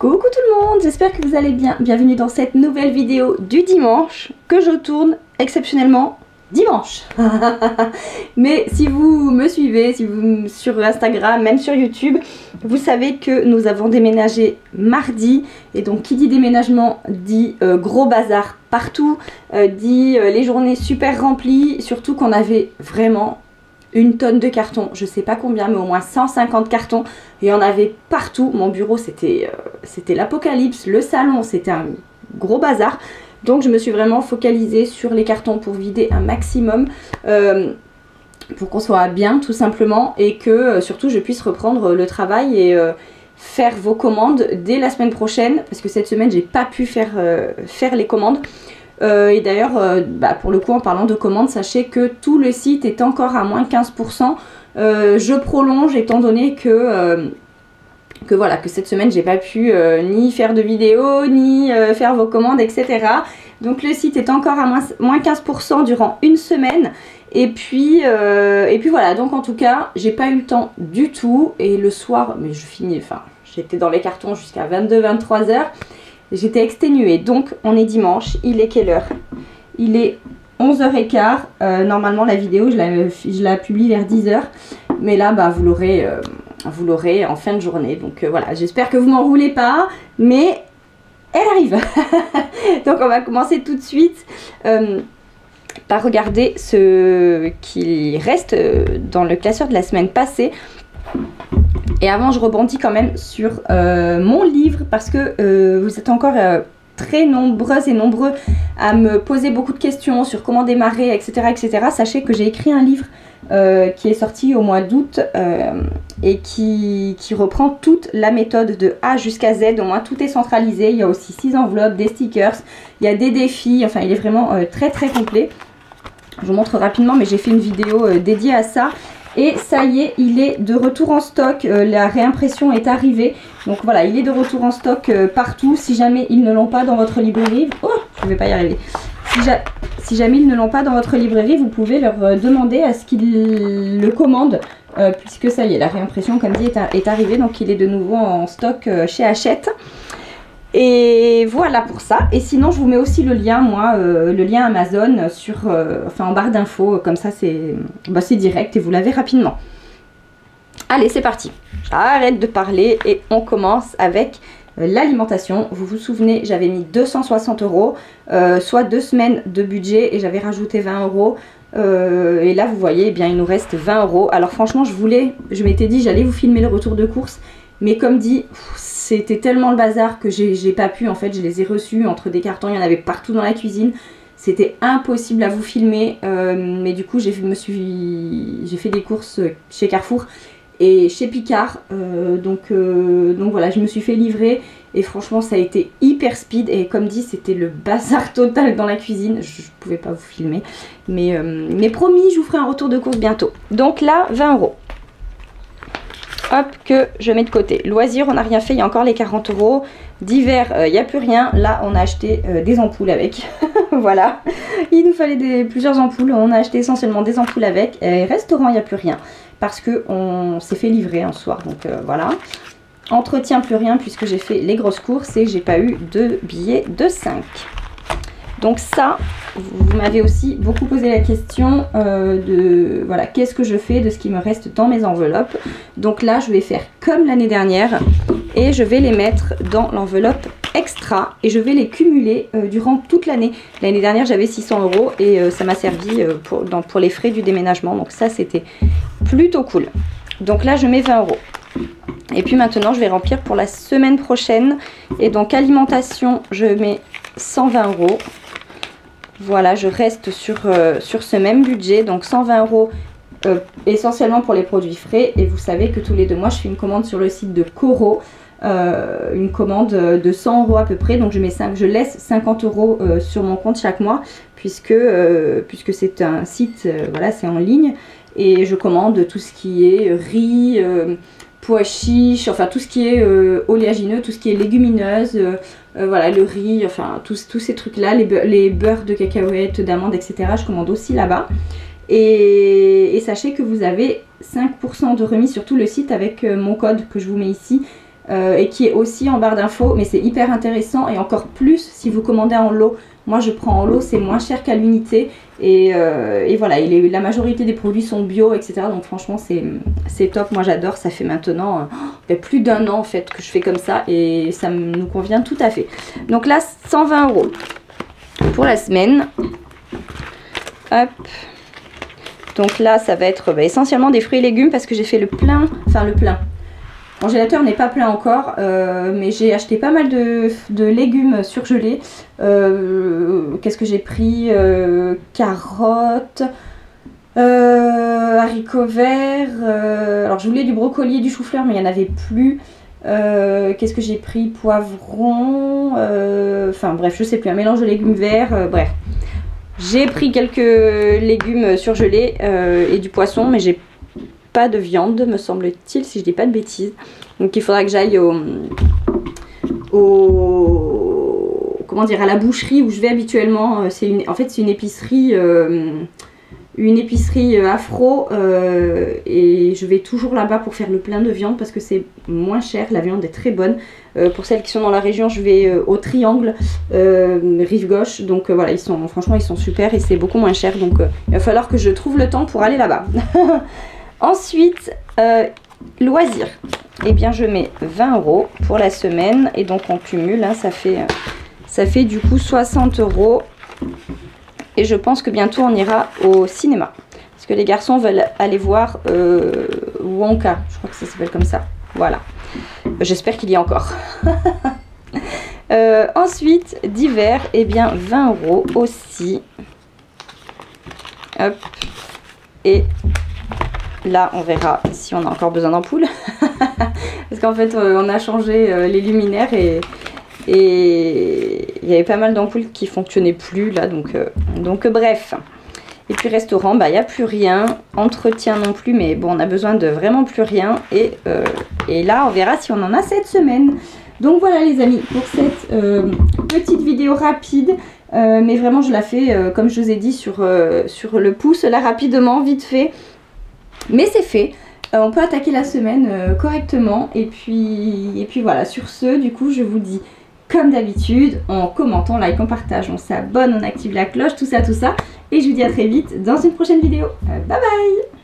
Coucou tout le monde, j'espère que vous allez bien. Bienvenue dans cette nouvelle vidéo du dimanche que je tourne exceptionnellement dimanche. Mais si vous me suivez, si vous sur Instagram, même sur YouTube, vous savez que nous avons déménagé mardi. Et donc qui dit déménagement dit gros bazar partout, dit les journées super remplies, surtout qu'on avait vraiment une tonne de cartons, je sais pas combien, mais au moins 150 cartons. Il y en avait partout. Mon bureau, c'était l'apocalypse. Le salon, c'était un gros bazar. Donc je me suis vraiment focalisée sur les cartons pour vider un maximum, pour qu'on soit bien tout simplement, et que surtout je puisse reprendre le travail et faire vos commandes dès la semaine prochaine, parce que cette semaine j'ai pas pu faire les commandes. Et d'ailleurs, pour le coup, en parlant de commandes, sachez que tout le site est encore à moins 15%. Je prolonge étant donné que voilà, que cette semaine j'ai pas pu ni faire de vidéos, ni faire vos commandes, etc. Donc le site est encore à moins 15% durant une semaine. Et puis voilà, donc en tout cas, j'ai pas eu le temps du tout. Et le soir, mais je finis, enfin, j'étais dans les cartons jusqu'à 22-23 heures. J'étais exténuée, donc on est dimanche, il est quelle heure? Il est 11h15, normalement la vidéo je la publie vers 10h, mais là vous l'aurez en fin de journée, donc voilà, j'espère que vous m'en roulez pas, mais elle arrive. Donc on va commencer tout de suite par regarder ce qui reste dans le classeur de la semaine passée. Et avant, je rebondis quand même sur mon livre, parce que vous êtes encore très nombreuses et nombreux à me poser beaucoup de questions sur comment démarrer, etc. etc. Sachez que j'ai écrit un livre qui est sorti au mois d'août et qui reprend toute la méthode de A jusqu'à Z. Au moins tout est centralisé, il y a aussi 6 enveloppes, des stickers, il y a des défis, enfin il est vraiment très très complet. Je vous montre rapidement, mais j'ai fait une vidéo dédiée à ça. Et ça y est, il est de retour en stock, la réimpression est arrivée. Donc voilà, il est de retour en stock partout. Si jamais ils ne l'ont pas dans votre librairie, oh, je ne vais pas y arriver. Si jamais ils ne l'ont pas dans votre librairie, vous pouvez leur demander à ce qu'ils le commandent. Puisque ça y est, la réimpression, comme dit, est arrivée. Donc il est de nouveau en stock chez Hachette. Et voilà pour ça. Et sinon je vous mets aussi le lien, moi, le lien Amazon sur, en barre d'infos, comme ça c'est direct et vous l'avez rapidement. Allez, c'est parti. J'arrête de parler et on commence avec l'alimentation. Vous vous souvenez, j'avais mis 260 €, soit 2 semaines de budget, et j'avais rajouté 20 €. Et là vous voyez, eh bien il nous reste 20 €. Alors franchement je m'étais dit j'allais vous filmer le retour de course, mais comme dit, c'était tellement le bazar que j'ai pas pu. En fait, je les ai reçus entre des cartons, il y en avait partout dans la cuisine. C'était impossible à vous filmer, mais du coup j'ai fait des courses chez Carrefour et chez Picard, donc voilà, je me suis fait livrer et franchement ça a été hyper speed. Et comme dit, c'était le bazar total dans la cuisine. Je pouvais pas vous filmer, mais promis, je vous ferai un retour de course bientôt. Donc là, 20 €. Hop, que je mets de côté. Loisirs, on n'a rien fait, il y a encore les 40 €. D'hiver, il n'y a plus rien. Là, on a acheté des ampoules avec. Voilà, il nous fallait plusieurs ampoules. On a acheté essentiellement des ampoules avec. Et restaurant, il n'y a plus rien, parce qu'on s'est fait livrer un soir. Donc voilà. Entretien, plus rien, puisque j'ai fait les grosses courses et j'ai pas eu de billets de 5. Donc ça, vous m'avez aussi beaucoup posé la question de voilà, qu'est-ce que je fais de ce qui me reste dans mes enveloppes. Donc là, je vais faire comme l'année dernière et je vais les mettre dans l'enveloppe extra et je vais les cumuler durant toute l'année. L'année dernière, j'avais 600 € et ça m'a servi pour les frais du déménagement. Donc ça, c'était plutôt cool. Donc là, je mets 20 €. Et puis maintenant, je vais remplir pour la semaine prochaine. Et donc alimentation, je mets 120 €. Voilà, je reste sur ce même budget, donc 120 € essentiellement pour les produits frais. Et vous savez que tous les 2 mois, je fais une commande sur le site de Coro, une commande de 100 € à peu près. Donc je laisse 50 € sur mon compte chaque mois, puisque c'est un site, voilà, c'est en ligne. Et je commande tout ce qui est riz, pois chiches, enfin tout ce qui est oléagineux, tout ce qui est légumineuse, voilà, le riz, enfin tous ces trucs là, les beurres de cacahuètes, d'amandes, etc. je commande aussi là-bas. Et sachez que vous avez 5% de remise sur tout le site avec mon code que je vous mets ici, et qui est aussi en barre d'infos, mais c'est hyper intéressant et encore plus si vous commandez en lot. Moi je prends en lot, c'est moins cher qu'à l'unité et voilà, la majorité des produits sont bio, etc. Donc franchement c'est top, moi j'adore, ça fait maintenant plus d'1 an en fait que je fais comme ça et ça nous convient tout à fait. Donc là 120 € pour la semaine. Hop. Donc là ça va être essentiellement des fruits et légumes parce que j'ai fait le plein, enfin le plein. Le congélateur n'est pas plein encore, mais j'ai acheté pas mal de légumes surgelés. Qu'est-ce que j'ai pris? Carottes, haricots verts. Alors je voulais du brocoli et du chou-fleur, mais il n'y en avait plus. Qu'est-ce que j'ai pris? Poivrons. Enfin bref, je sais plus. Un mélange de légumes verts. Bref. J'ai pris quelques légumes surgelés et du poisson, mais j'ai pas de viande, me semble-t-il, si je dis pas de bêtises. Donc il faudra que j'aille comment dire, à la boucherie où je vais habituellement. En fait c'est une épicerie afro et je vais toujours là-bas pour faire le plein de viande parce que c'est moins cher, la viande est très bonne. Pour celles qui sont dans la région, je vais au Triangle, rive gauche, donc voilà, franchement ils sont super et c'est beaucoup moins cher, donc il va falloir que je trouve le temps pour aller là-bas. Ensuite, loisirs, eh bien je mets 20 € pour la semaine et donc on cumule, hein, ça fait du coup 60 € et je pense que bientôt on ira au cinéma parce que les garçons veulent aller voir Wonka, je crois que ça s'appelle comme ça, voilà, j'espère qu'il y a encore. Ensuite, divers, eh bien 20 € aussi, hop, et là on verra si on a encore besoin d'ampoules parce qu'en fait on a changé les luminaires et il y avait pas mal d'ampoules qui fonctionnaient plus là, donc bref. Et puis restaurant, bah il n'y a plus rien, entretien non plus, mais bon on a besoin de vraiment plus rien et là on verra si on en a cette semaine. Donc voilà les amis pour cette petite vidéo rapide, mais vraiment je la fais comme je vous ai dit sur le pouce là, rapidement, vite fait. Mais c'est fait, on peut attaquer la semaine correctement et puis voilà, sur ce du coup je vous dis comme d'habitude, on commente, on like, on partage, on s'abonne, on active la cloche, tout ça et je vous dis à très vite dans une prochaine vidéo. Bye bye.